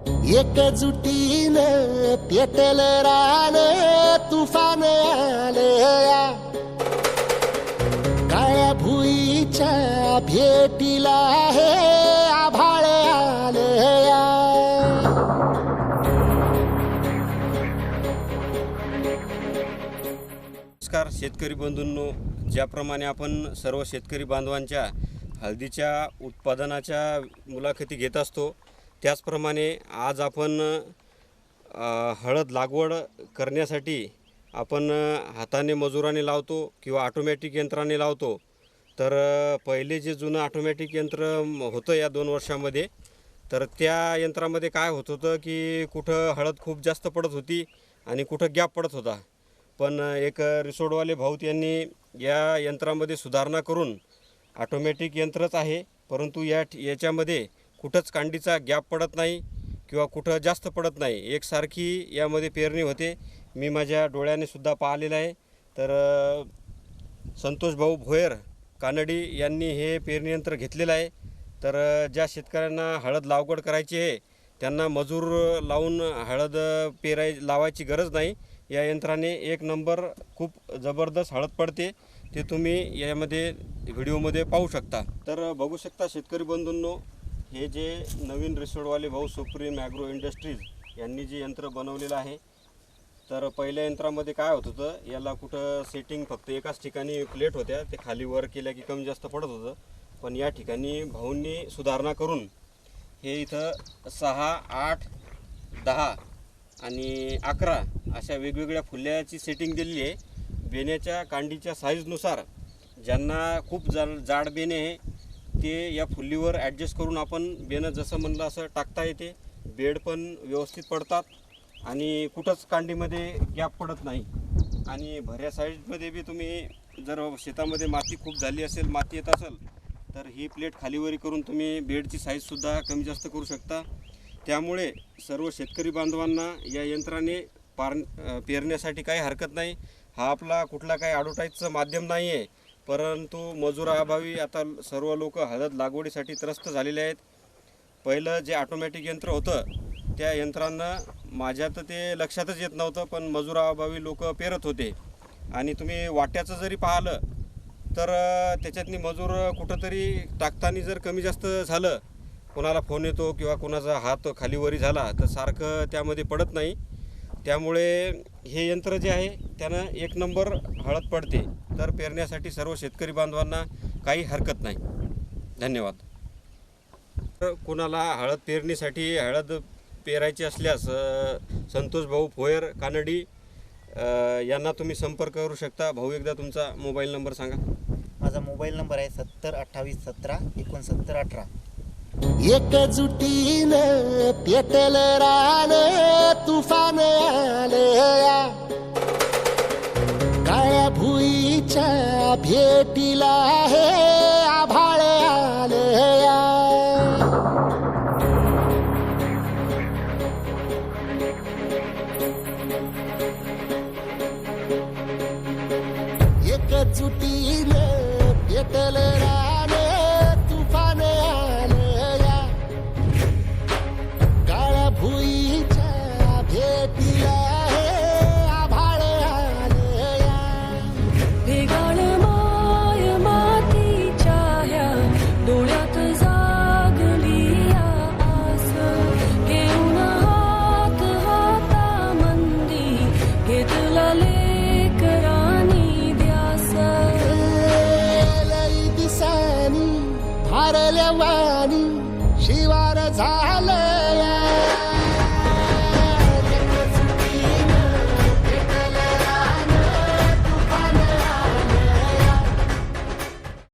एकजुटीनं पेटल रान तुफान आलया काळ्या भुईच्या भेटीला हे आभाळ आलया. नमस्कार शेतकरी बंधूंनो, ज्याप्रमाणे आपण सर्व शेतकरी बांधवांच्या हळदीच्या उत्पादनाच्या मुलाखती घेत असतो, त्याचप्रमाणे आज आपण हळद लागवड करण्यासाठी आपण हाताने मजुराने लावतो किंवा ऑटोमॅटिक यंत्राने लावतो. तर पहिले जे जुनं ऑटोमॅटिक यंत्र होतं या 2 वर्षामध्ये, तर त्या यंत्रामध्ये काय होत होतं की कुठं हळद खूप जास्त पडत होती आणि कुठं गॅप पडत होता. पण एक रिसोडवाले भाऊ यांनी या यंत्रामध्ये सुधारणा करून ऑटोमॅटिक यंत्रच आहे, परंतु याच्यामध्ये कुठंच कांडीचा गॅप पडत नाही किंवा कुठं जास्त पडत नाही, एकसारखी यामध्ये पेरणी होते. मी माझ्या डोळ्याने सुद्धा पाहिलेलं आहे. तर संतोष भाऊ भोयर कानडी यांनी हे पेरणी यंत्र घेतलेलं आहे. तर ज्या शेतकऱ्यांना हळद लागवड करायची आहे त्यांना मजूर लावून हळद लावायची गरज नाही. या यंत्राने 1 नंबर खूप जबरदस्त हळद पडते, ते तुम्ही यामध्ये व्हिडिओमध्ये पाहू शकता. तर बघू शकता शेतकरी बंधूंनो, हे जे नवीन रिसोडवाले भाऊ सुप्रीम ॲग्रो इंडस्ट्रीज यांनी जे यंत्र बनवलेलं आहे. तर पहिल्या यंत्रामध्ये काय होत होतं, याला कुठं सेटिंग फक्त एकाच ठिकाणी प्लेट होत्या, ते खाली वर केल्या की कमी जास्त पडत होतं. पण या ठिकाणी भाऊंनी सुधारणा करून हे इथं 6, 8, 10 आणि 11 अशा वेगवेगळ्या फुल्याची सेटिंग दिलेली आहे. बेण्याच्या कांडीच्या साईजनुसार ज्यांना खूप जाड बेणे आहे ते या फुल्लीवर ॲडजस्ट करून आपण बेणं जसं म्हणलं असं टाकता येते. बेड पण व्यवस्थित पडतात आणि कुठंच कांडीमध्ये गॅप पडत नाही. आणि भऱ्या साईजमध्ये बी तुम्ही जर शेतामध्ये माती खूप झाली असेल, माती येत असेल, तर ही प्लेट खालीवरी करून तुम्ही बेडची साईजसुद्धा कमी जास्त करू शकता. त्यामुळे सर्व शेतकरी बांधवांना या यंत्राने पेरण्यासाठी काही हरकत नाही. हा आपला कुठला काही ॲडव्हर्टाईजचं माध्यम नाही आहे, परंतु मजुराअभावी आता सर्व लोक हळद लागवडीसाठी त्रस्त झालेले आहेत. पहिलं जे ऑटोमॅटिक यंत्र होतं त्या यंत्रांना माझ्या तर ते लक्षातच येत नव्हतं, पण मजुराअभावी लोक पेरत होते. आणि तुम्ही वाट्याचं जरी पाहिलं तर त्याच्यातनी मजूर कुठंतरी टाकताना जर कमी जास्त झालं, कोणाला फोन येतो किंवा कोणाचा हात खालीवरी झाला तर सारखं त्यामध्ये पडत नाही. त्यामुळे हे यंत्र जे आहे त्यानं 1 नंबर हळद पडते. तर पेरण्यासाठी सर्व शेतकरी बांधवांना काही हरकत नाही. धन्यवाद. तर कोणाला हळद पेरणीसाठी हळद पेरायची असल्यास संतोष भाऊ भोयर कानडी यांना तुम्ही संपर्क करू शकता. भाऊ, एकदा तुमचा मोबाईल नंबर सांगा. माझा मोबाईल नंबर आहे 70 28 17 69 18. एकजुटीनं पेटल रान तुफान आलया काळ्या भुईच्या भेटीला हे आभाळ आलया. एकजुटीनं पेटल रान तुफान आलया काळ्या भुईच्या भेटीला हे आभाळ आलया. भेगाळ माय मातीच्या ह्या डोळ्यात जागली आस, घेऊन हात हातामंदी घेतला लेकरांनी ध्यास. लई दिसानी भारल्या वाणी शिवार झालं